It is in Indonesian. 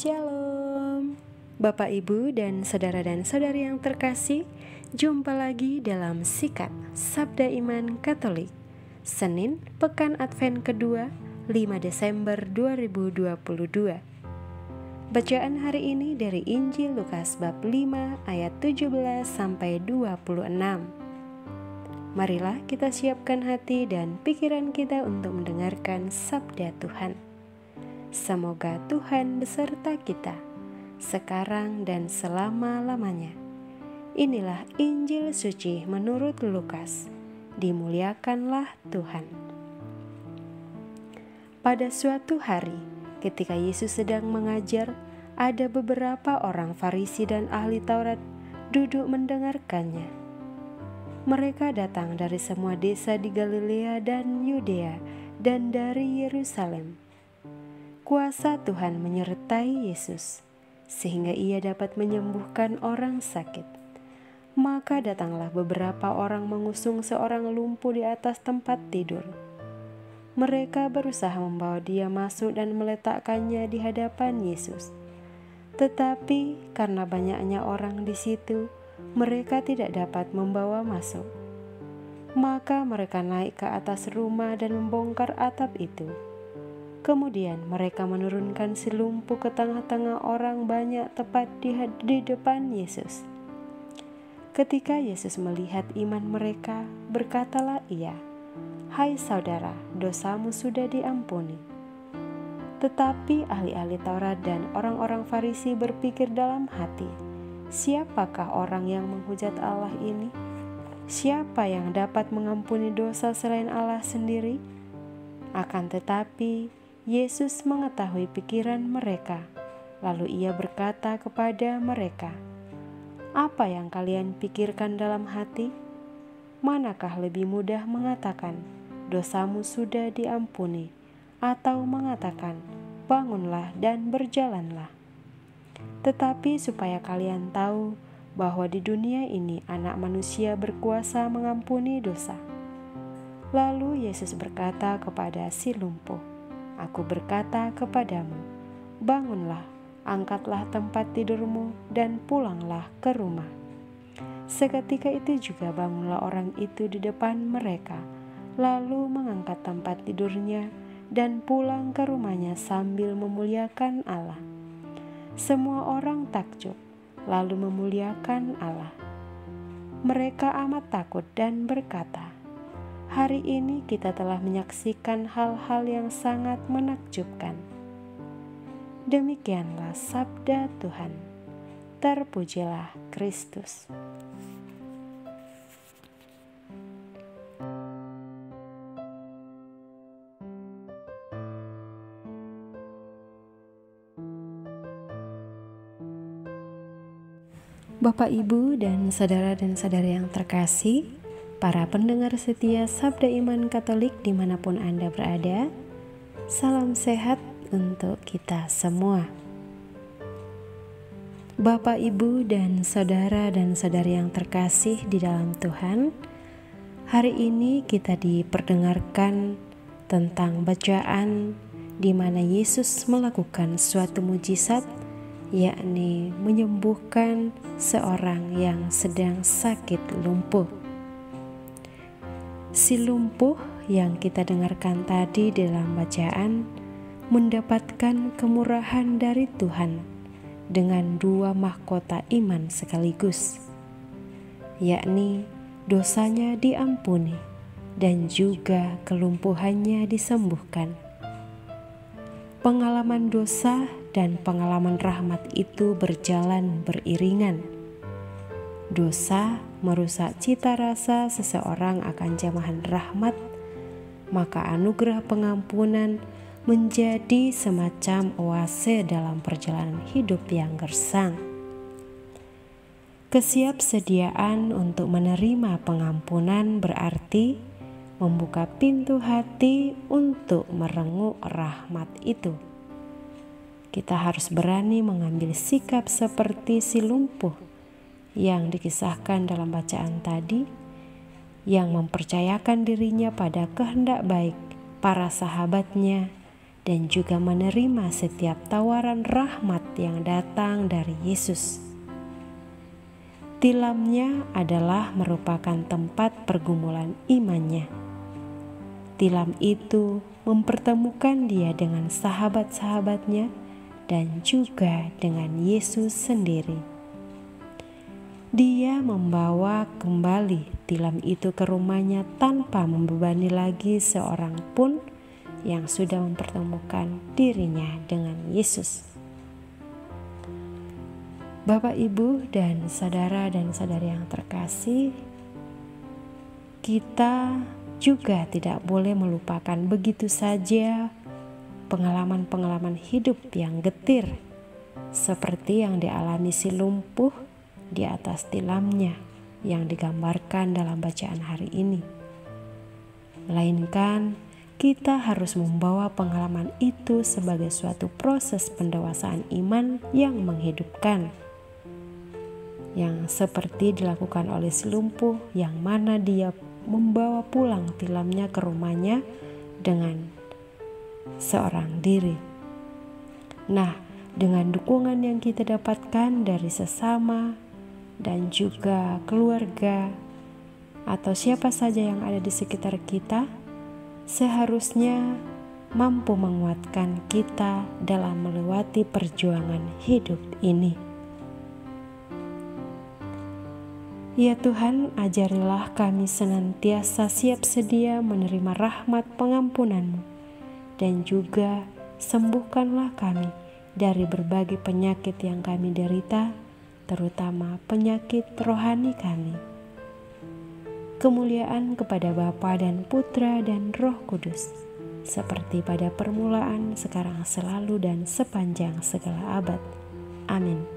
Shalom, Bapak, Ibu, dan saudari yang terkasih. Jumpa lagi dalam Sikat Sabda Iman Katolik, Senin, Pekan Advent kedua, 5 Desember 2022. Bacaan hari ini dari Injil Lukas bab 5 ayat 17 sampai 26. Marilah kita siapkan hati dan pikiran kita untuk mendengarkan sabda Tuhan. Semoga Tuhan beserta kita, sekarang dan selama-lamanya. Inilah Injil suci menurut Lukas. Dimuliakanlah Tuhan. Pada suatu hari, ketika Yesus sedang mengajar, ada beberapa orang Farisi dan ahli Taurat duduk mendengarkannya. Mereka datang dari semua desa di Galilea dan Yudea dan dari Yerusalem. Kuasa Tuhan menyertai Yesus, sehingga ia dapat menyembuhkan orang sakit. Maka datanglah beberapa orang mengusung seorang lumpuh di atas tempat tidur. Mereka berusaha membawa dia masuk dan meletakkannya di hadapan Yesus. Tetapi karena banyaknya orang di situ, mereka tidak dapat membawa masuk. Maka mereka naik ke atas rumah dan membongkar atap itu. Kemudian mereka menurunkan si lumpuh ke tengah-tengah orang banyak tepat di depan Yesus. Ketika Yesus melihat iman mereka, berkatalah ia, "Hai saudara, dosamu sudah diampuni." Tetapi ahli-ahli Taurat dan orang-orang Farisi berpikir dalam hati, "Siapakah orang yang menghujat Allah ini? Siapa yang dapat mengampuni dosa selain Allah sendiri?" Akan tetapi Yesus mengetahui pikiran mereka, lalu ia berkata kepada mereka, "Apa yang kalian pikirkan dalam hati? Manakah lebih mudah mengatakan, 'Dosamu sudah diampuni,' atau mengatakan, 'Bangunlah dan berjalanlah'? Tetapi supaya kalian tahu bahwa di dunia ini Anak Manusia berkuasa mengampuni dosa." Lalu Yesus berkata kepada si lumpuh, "Aku berkata kepadamu, bangunlah, angkatlah tempat tidurmu, dan pulanglah ke rumah." Seketika itu juga bangunlah orang itu di depan mereka, lalu mengangkat tempat tidurnya dan pulang ke rumahnya sambil memuliakan Allah. Semua orang takjub, lalu memuliakan Allah. Mereka amat takut dan berkata, "Hari ini kita telah menyaksikan hal-hal yang sangat menakjubkan." Demikianlah sabda Tuhan. Terpujilah Kristus. Bapak, Ibu, dan saudari yang terkasih, para pendengar setia Sabda Iman Katolik dimanapun Anda berada, salam sehat untuk kita semua. Bapak, Ibu, dan saudari yang terkasih di dalam Tuhan, hari ini kita diperdengarkan tentang bacaan di mana Yesus melakukan suatu mujizat, yakni menyembuhkan seorang yang sedang sakit lumpuh. Si lumpuh yang kita dengarkan tadi dalam bacaan mendapatkan kemurahan dari Tuhan dengan dua mahkota iman sekaligus, yakni dosanya diampuni dan juga kelumpuhannya disembuhkan. Pengalaman dosa dan pengalaman rahmat itu berjalan beriringan. Dosa merusak cita rasa seseorang akan jamahan rahmat, maka anugerah pengampunan menjadi semacam oase dalam perjalanan hidup yang gersang. Kesiapsediaan untuk menerima pengampunan berarti membuka pintu hati untuk merenguk rahmat itu. Kita harus berani mengambil sikap seperti si lumpuh yang dikisahkan dalam bacaan tadi, yang mempercayakan dirinya pada kehendak baik para sahabatnya dan juga menerima setiap tawaran rahmat yang datang dari Yesus. Tilamnya adalah merupakan tempat pergumulan imannya. Tilam itu mempertemukan dia dengan sahabat-sahabatnya dan juga dengan Yesus sendiri. Dia membawa kembali tilam itu ke rumahnya tanpa membebani lagi seorang pun yang sudah mempertemukan dirinya dengan Yesus. Bapak, Ibu, dan saudara-saudari yang terkasih, kita juga tidak boleh melupakan begitu saja pengalaman-pengalaman hidup yang getir seperti yang dialami si lumpuh di atas tilamnya yang digambarkan dalam bacaan hari ini. Melainkan kita harus membawa pengalaman itu sebagai suatu proses pendewasaan iman yang menghidupkan, yang seperti dilakukan oleh si lumpuh, yang mana dia membawa pulang tilamnya ke rumahnya dengan seorang diri. Nah, dengan dukungan yang kita dapatkan dari sesama dan juga keluarga atau siapa saja yang ada di sekitar kita, seharusnya mampu menguatkan kita dalam melewati perjuangan hidup ini. Ya Tuhan, ajarilah kami senantiasa siap sedia menerima rahmat pengampunan-Mu, dan juga sembuhkanlah kami dari berbagai penyakit yang kami derita, terutama penyakit rohani kami. Kemuliaan kepada Bapa dan Putra dan Roh Kudus, seperti pada permulaan, sekarang, selalu, dan sepanjang segala abad. Amin.